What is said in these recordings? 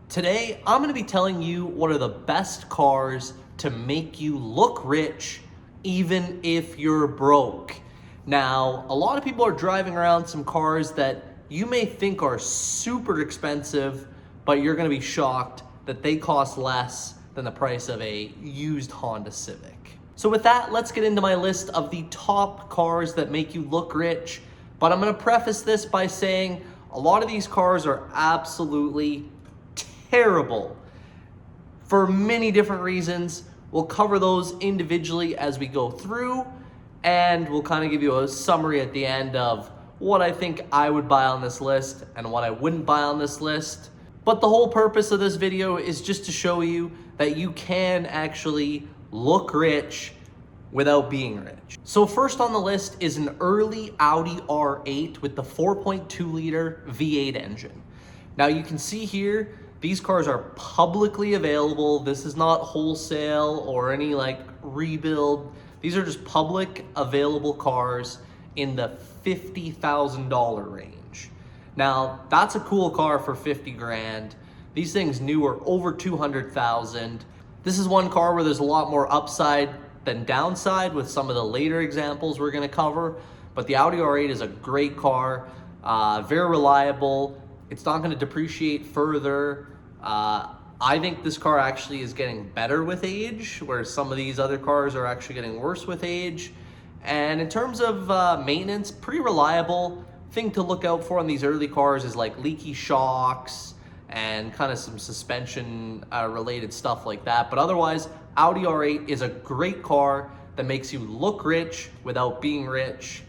Today, I'm gonna be telling you what are the best cars to make you look rich, even if you're broke. Now, a lot of people are driving around some cars that you may think are super expensive, but you're gonna be shocked that they cost less than the price of a used Honda Civic. So with that, let's get into my list of the top cars that make you look rich. But I'm gonna preface this by saying a lot of these cars are absolutely terrible for many different reasons. We'll cover those individually as we go through, and we'll kind of give you a summary at the end of what I think I would buy on this list and what I wouldn't buy on this list. But the whole purpose of this video is just to show you that you can actually look rich without being rich. So first on the list is an early Audi R8 with the 4.2 liter V8 engine. Now you can see here, these cars are publicly available. This is not wholesale or any like rebuild. These are just public available cars in the $50,000 range. Now that's a cool car for 50 grand. These things new are over 200,000. This is one car where there's a lot more upside than downside with some of the later examples we're gonna cover. But the Audi R8 is a great car, very reliable. It's not gonna depreciate further. I think this car actually is getting better with age, where some of these other cars are actually getting worse with age. And in terms of maintenance, pretty reliable. Thing to look out for on these early cars is like leaky shocks and kind of some suspension related stuff like that. But otherwise, Audi R8 is a great car that makes you look rich without being rich.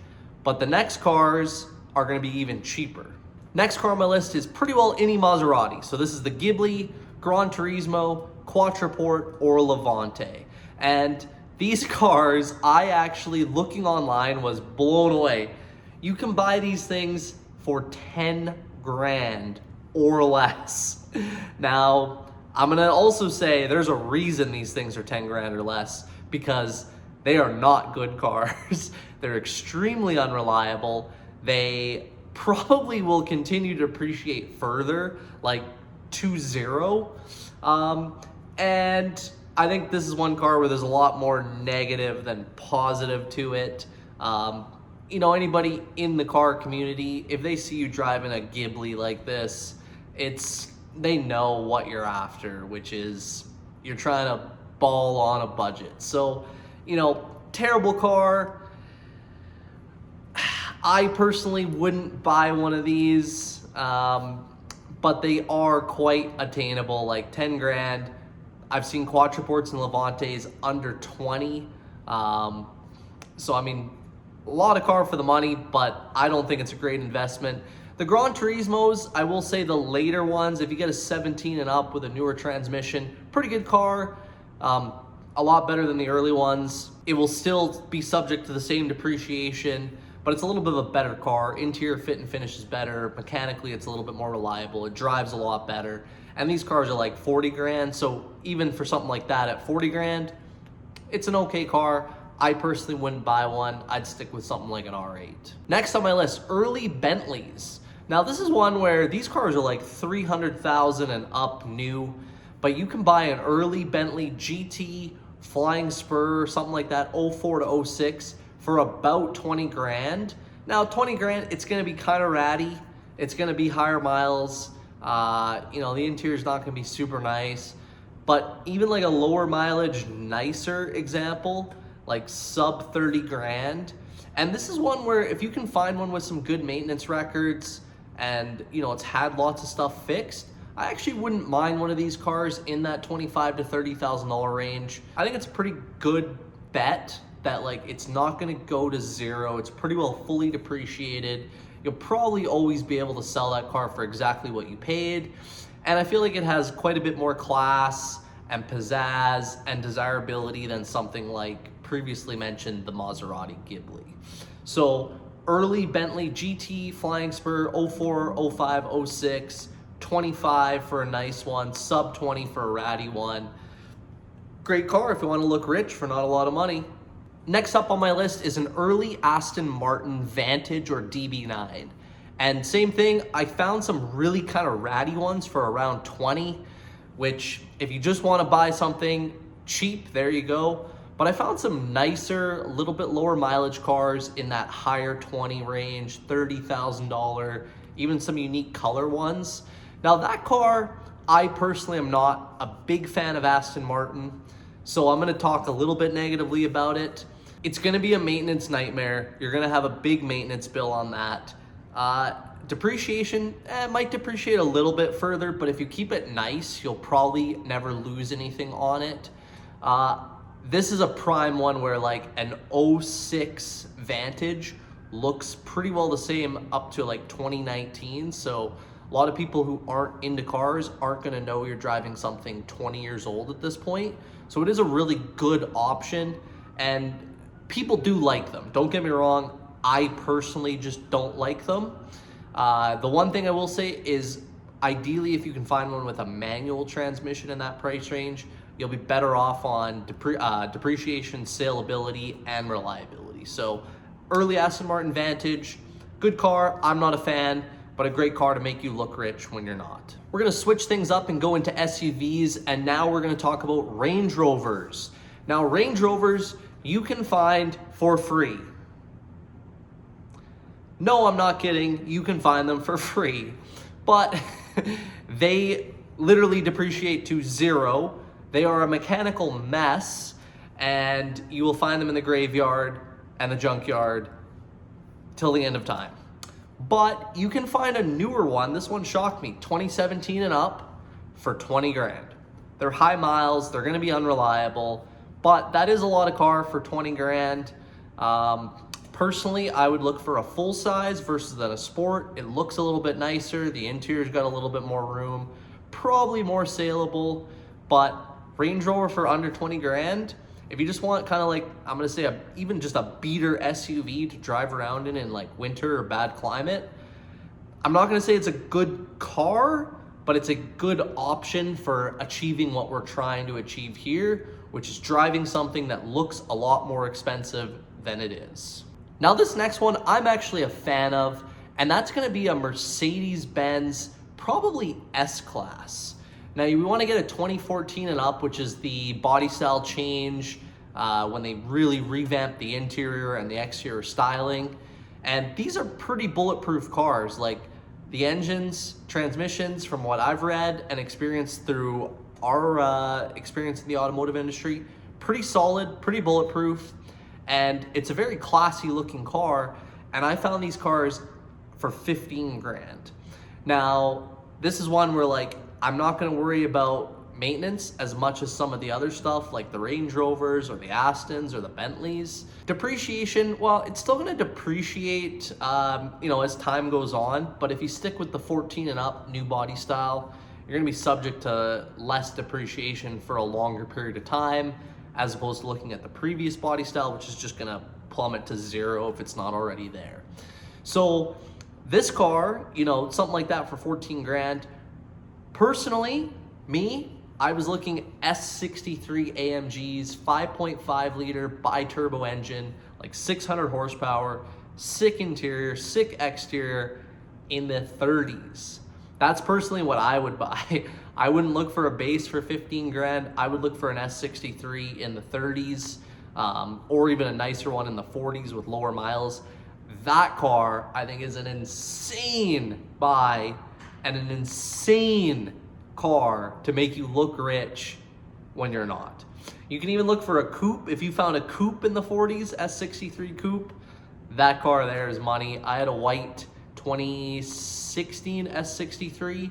But the next cars are gonna be even cheaper. Next car on my list is pretty well any Maserati. So this is the Ghibli, Gran Turismo, Quattroporte, or Levante. And these cars, I actually, looking online, was blown away. You can buy these things for 10 grand or less. Now, I'm gonna also say there's a reason these things are 10 grand or less, because they are not good cars. They're extremely unreliable. They probably will continue to appreciate further, like to zero. And I think this is one car where there's a lot more negative than positive to it. You know, anybody in the car community, if they see you driving a Ghibli like this, they know what you're after, which is you're trying to ball on a budget. So, you know, terrible car. I personally wouldn't buy one of these, but they are quite attainable, like 10 grand. I've seen Quattroportes and Levantes under 20. So, I mean, a lot of car for the money, but I don't think it's a great investment. The Gran Turismos, I will say the later ones, if you get a 17 and up with a newer transmission, pretty good car. A lot better than the early ones. It will still be subject to the same depreciation, but it's a little bit of a better car. Interior fit and finish is better. Mechanically, it's a little bit more reliable. It drives a lot better. And these cars are like 40 grand. So even for something like that at 40 grand, it's an okay car. I personally wouldn't buy one. I'd stick with something like an R8. Next on my list, early Bentleys. Now this is one where these cars are like 300,000 and up new, but you can buy an early Bentley GT, Flying Spur, something like that, 04 to 06 for about 20 grand. Now 20 grand, it's gonna be kind of ratty. It's gonna be higher miles. You know, the interior's not gonna be super nice, but even like a lower mileage, nicer example, like sub 30 grand. And this is one where if you can find one with some good maintenance records and, you know, it's had lots of stuff fixed, I actually wouldn't mind one of these cars in that $25,000 to $30,000 range. I think it's a pretty good bet that like it's not gonna go to zero. It's pretty well fully depreciated. You'll probably always be able to sell that car for exactly what you paid. And I feel like it has quite a bit more class and pizzazz and desirability than something like previously mentioned the Maserati Ghibli. So early Bentley GT, Flying Spur, 04, 05, 06, 25 for a nice one, sub 20 for a ratty one. Great car if you want to look rich for not a lot of money. Next up on my list is an early Aston Martin Vantage or DB9. And same thing, I found some really kind of ratty ones for around 20, which if you just want to buy something cheap, there you go. But I found some nicer, a little bit lower mileage cars in that higher 20 range, $30,000, even some unique color ones. Now that car, I personally am not a big fan of Aston Martin, so I'm gonna talk a little bit negatively about it. It's gonna be a maintenance nightmare. You're gonna have a big maintenance bill on that. Depreciation, might depreciate a little bit further, but if you keep it nice, you'll probably never lose anything on it. This is a prime one where like an 06 Vantage looks pretty well the same up to like 2019. So a lot of people who aren't into cars aren't gonna know you're driving something 20 years old at this point. So it is a really good option and people do like them. Don't get me wrong, I personally just don't like them. The one thing I will say is ideally if you can find one with a manual transmission in that price range, you'll be better off on depreciation, saleability, and reliability. So early Aston Martin Vantage, good car, I'm not a fan, but a great car to make you look rich when you're not. We're gonna switch things up and go into SUVs, and now we're gonna talk about Range Rovers. Now Range Rovers, you can find for free. No, I'm not kidding, you can find them for free, but they literally depreciate to zero. They are a mechanical mess, and you will find them in the graveyard and the junkyard till the end of time. But you can find a newer one. This one shocked me, 2017 and up for 20 grand. They're high miles, they're gonna be unreliable, but that is a lot of car for 20 grand. Personally, I would look for a full size versus a sport. It looks a little bit nicer, the interior's got a little bit more room, probably more saleable, but Range Rover for under 20 grand, if you just want kind of like, I'm gonna say even just a beater SUV to drive around in like winter or bad climate, I'm not gonna say it's a good car, but it's a good option for achieving what we're trying to achieve here, which is driving something that looks a lot more expensive than it is. Now this next one I'm actually a fan of, and that's gonna be a Mercedes-Benz, probably S-Class. Now you want to get a 2014 and up, which is the body style change when they really revamped the interior and the exterior styling. And these are pretty bulletproof cars. Like the engines, transmissions, from what I've read and experienced through our experience in the automotive industry, pretty solid, pretty bulletproof. And it's a very classy looking car. And I found these cars for 15 grand. Now, this is one where like, I'm not gonna worry about maintenance as much as some of the other stuff like the Range Rovers or the Astons or the Bentleys. Depreciation, well, it's still gonna depreciate as time goes on, but if you stick with the 14 and up new body style, you're gonna be subject to less depreciation for a longer period of time, as opposed to looking at the previous body style, which is just gonna plummet to zero if it's not already there. So this car, something like that for 14 grand, personally, I was looking S63 AMGs, 5.5 liter bi-turbo engine, like 600 horsepower, sick interior, sick exterior, in the 30s. That's personally what I would buy. I wouldn't look for a base for 15 grand. I would look for an S63 in the 30s, or even a nicer one in the 40s with lower miles. That car, I think, is an insane buy and an insane car to make you look rich when you're not. You can even look for a coupe. If you found a coupe in the 40s, S63 coupe, that car there is money. I had a white 2016 S63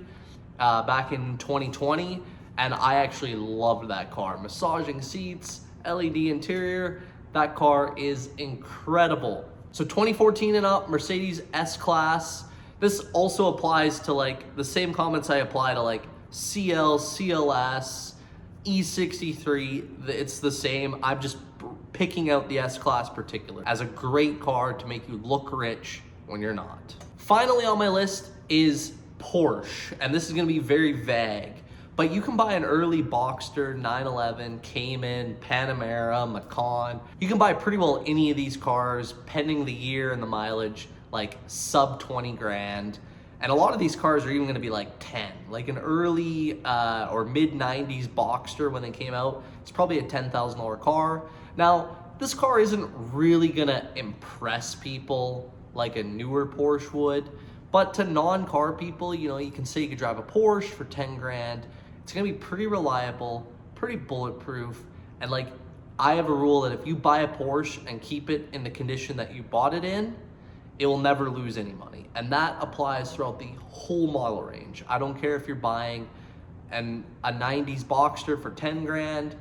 back in 2020, and I actually loved that car. Massaging seats, LED interior, that car is incredible. So 2014 and up, Mercedes S-Class. This also applies to like the same comments I apply to like CL, CLS, E63. It's the same. I'm just picking out the S-Class particular as a great car to make you look rich when you're not. Finally on my list is Porsche, and this is gonna be very vague, but you can buy an early Boxster, 911, Cayman, Panamera, Macan. You can buy pretty well any of these cars, pending the year and the mileage, like sub 20 grand. And a lot of these cars are even gonna be like 10. Like an early or mid 90s Boxster when they came out, it's probably a $10,000 car. Now, this car isn't really gonna impress people like a newer Porsche would, but to non-car people, you know, you can say you could drive a Porsche for 10 grand. It's gonna be pretty reliable, pretty bulletproof, and like, I have a rule that if you buy a Porsche and keep it in the condition that you bought it in, it will never lose any money. And that applies throughout the whole model range. I don't care if you're buying a 90s Boxster for 10 grand,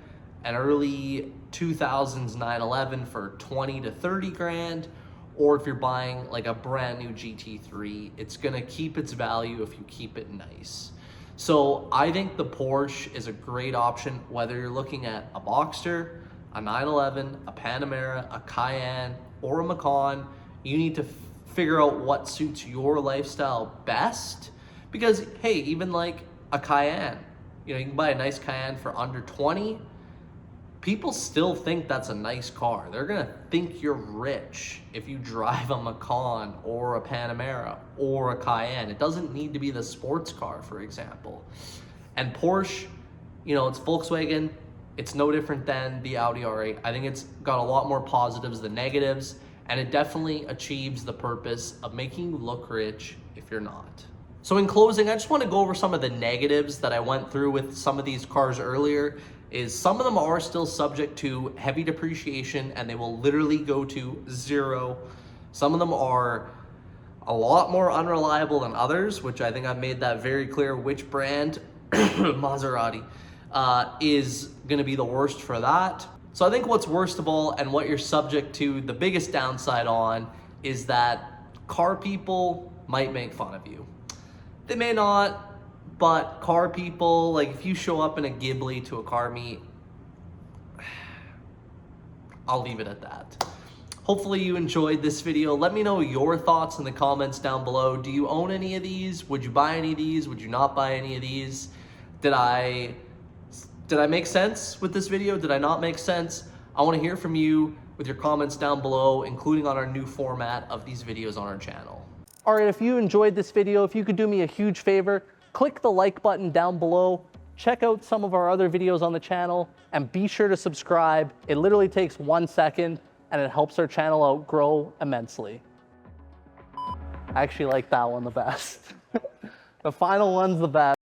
an early 2000s 911 for 20 to 30 grand, or if you're buying like a brand new GT3, it's gonna keep its value if you keep it nice. So I think the Porsche is a great option, whether you're looking at a Boxster, a 911, a Panamera, a Cayenne, or a Macan. You need to figure out what suits your lifestyle best, because hey, even like a Cayenne, you know, you can buy a nice Cayenne for under 20. People still think that's a nice car. They're gonna think you're rich if you drive a Macan or a Panamera or a Cayenne. It doesn't need to be the sports car, for example. And Porsche, you know, it's Volkswagen. It's no different than the Audi R8. I think it's got a lot more positives than negatives, and it definitely achieves the purpose of making you look rich if you're not. So in closing, I just want to go over some of the negatives that I went through with some of these cars earlier. Is some of them are still subject to heavy depreciation and they will literally go to zero. Some of them are a lot more unreliable than others, which I think I've made that very clear which brand, Maserati, is gonna be the worst for that. So I think what's worst of all and what you're subject to the biggest downside on is that car people might make fun of you. They may not, but car people, like if you show up in a Ghibli to a car meet, I'll leave it at that. Hopefully you enjoyed this video. Let me know your thoughts in the comments down below. Do you own any of these? Would you buy any of these? Would you not buy any of these? Did I make sense with this video? Did I not make sense? I want to hear from you with your comments down below, including on our new format of these videos on our channel. All right, if you enjoyed this video, if you could do me a huge favor, click the like button down below, check out some of our other videos on the channel, and be sure to subscribe. It literally takes 1 second, and it helps our channel out grow immensely. I actually like that one the best. The final one's the best.